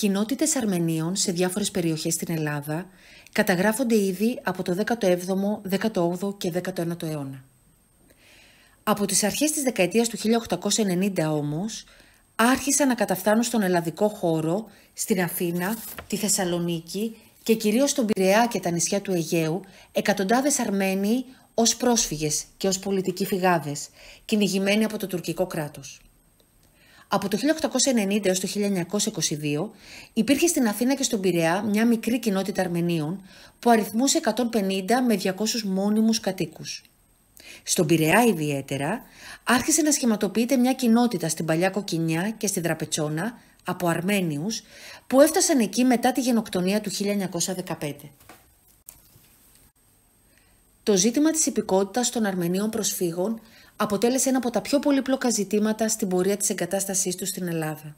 Κοινότητες Αρμενίων σε διάφορες περιοχές στην Ελλάδα καταγράφονται ήδη από το 17ο, 18ο και 19ο αιώνα. Από τις αρχές της δεκαετίας του 1890 όμως, άρχισαν να καταφθάνουν στον ελλαδικό χώρο, στην Αθήνα, τη Θεσσαλονίκη και κυρίως στον Πειραιά και τα νησιά του Αιγαίου, εκατοντάδες Αρμένοι ως πρόσφυγες και ως πολιτικοί φυγάδες, κυνηγημένοι από το τουρκικό κράτος. Από το 1890 έως το 1922 υπήρχε στην Αθήνα και στον Πειραιά μια μικρή κοινότητα Αρμενίων που αριθμούσε 150 με 200 μόνιμους κατοίκους. Στον Πειραιά ιδιαίτερα άρχισε να σχηματοποιείται μια κοινότητα στην Παλιά Κοκκινιά και στη Δραπετσόνα από Αρμένιους που έφτασαν εκεί μετά τη γενοκτονία του 1915. Το ζήτημα της υπηκότητας των Αρμενίων προσφύγων αποτέλεσε ένα από τα πιο πολύπλοκα ζητήματα στην πορεία της εγκατάστασής τους στην Ελλάδα.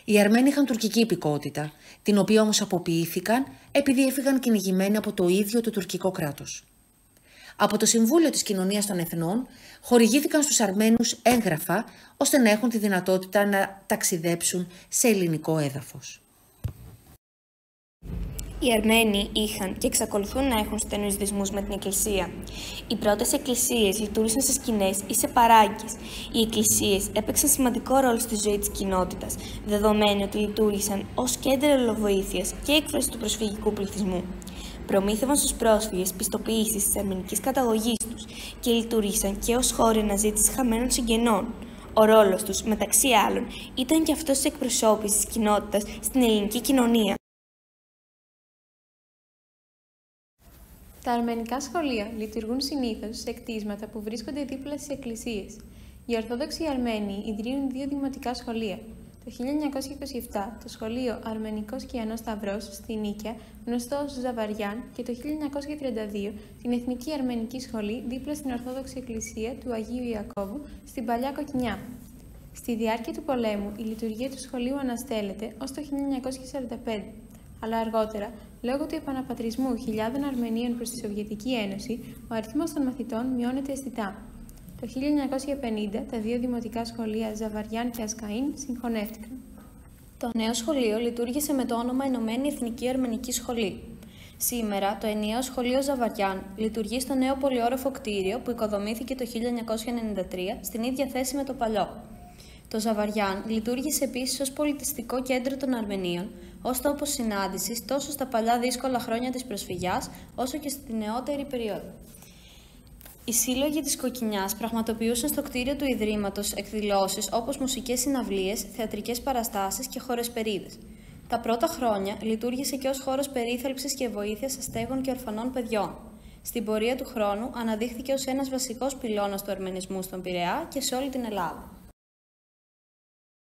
Οι Αρμένοι είχαν τουρκική υπηκότητα, την οποία όμως αποποιήθηκαν επειδή έφυγαν κυνηγημένοι από το ίδιο το τουρκικό κράτος. Από το Συμβούλιο της Κοινωνίας των Εθνών χορηγήθηκαν στους Αρμένους έγγραφα ώστε να έχουν τη δυνατότητα να ταξιδέψουν σε ελληνικό έδαφος. Οι Αρμένοι είχαν και εξακολουθούν να έχουν στενούς δεσμούς με την Εκκλησία. Οι πρώτες εκκλησίες λειτουργήσαν σε σκηνές ή σε παράγκες. Οι εκκλησίες έπαιξαν σημαντικό ρόλο στη ζωή της κοινότητας, δεδομένου ότι λειτουργήσαν ως κέντρο αλληλοβοήθειας και έκφραση του προσφυγικού πληθυσμού. Προμήθευαν στους πρόσφυγες πιστοποιήσεις της αρμενικής καταγωγής τους και λειτουργήσαν και ως χώροι αναζήτησης χαμένων συγγενών. Ο ρόλος τους, μεταξύ άλλων, ήταν και αυτός της εκπροσώπησης της κοινότητας στην ελληνική κοινωνία. Τα αρμενικά σχολεία λειτουργούν συνήθως σε κτίσματα που βρίσκονται δίπλα στις εκκλησίες. Οι Ορθόδοξοι Αρμένοι ιδρύουν δύο δημοτικά σχολεία. Το 1927 το σχολείο Αρμενικός Κιανός Σταυρός στη Νίκαια, γνωστό ως Ζαβαριάν, και το 1932 την Εθνική Αρμενική Σχολή δίπλα στην Ορθόδοξη Εκκλησία του Αγίου Ιακώβου στην Παλιά Κοκκινιά. Στη διάρκεια του πολέμου η λειτουργία του σχολείου αναστέλλεται ως το 1945. Αλλά αργότερα, λόγω του επαναπατρισμού χιλιάδων Αρμενίων προς τη Σοβιετική Ένωση, ο αριθμός των μαθητών μειώνεται αισθητά. Το 1950 τα δύο δημοτικά σχολεία Ζαβαριάν και Ασκαΐν συγχωνεύτηκαν. Το νέο σχολείο λειτουργήσε με το όνομα Ενωμένη Εθνική Αρμενική Σχολή. Σήμερα, το ενιαίο σχολείο Ζαβαριάν λειτουργεί στο νέο πολυόροφο κτίριο που οικοδομήθηκε το 1993 στην ίδια θέση με το παλιό. Το Ζαβαριάν λειτουργήσε επίσης ως πολιτιστικό κέντρο των Αρμενίων, ως τόπος συνάντησης τόσο στα παλιά δύσκολα χρόνια της προσφυγιάς, όσο και στη νεότερη περίοδο. Οι σύλλογοι της Κοκκινιάς πραγματοποιούσαν στο κτίριο του Ιδρύματος εκδηλώσεις όπως μουσικές συναυλίες, θεατρικές παραστάσεις και χορεσπερίδες. Τα πρώτα χρόνια λειτουργήσε και ως χώρος περίθαλψης και βοήθειας αστέγων και ορφανών παιδιών. Στην πορεία του χρόνου αναδείχθηκε ως ένας βασικός πυλώνας του αρμενισμού στον Πειραιά και σε όλη την Ελλάδα.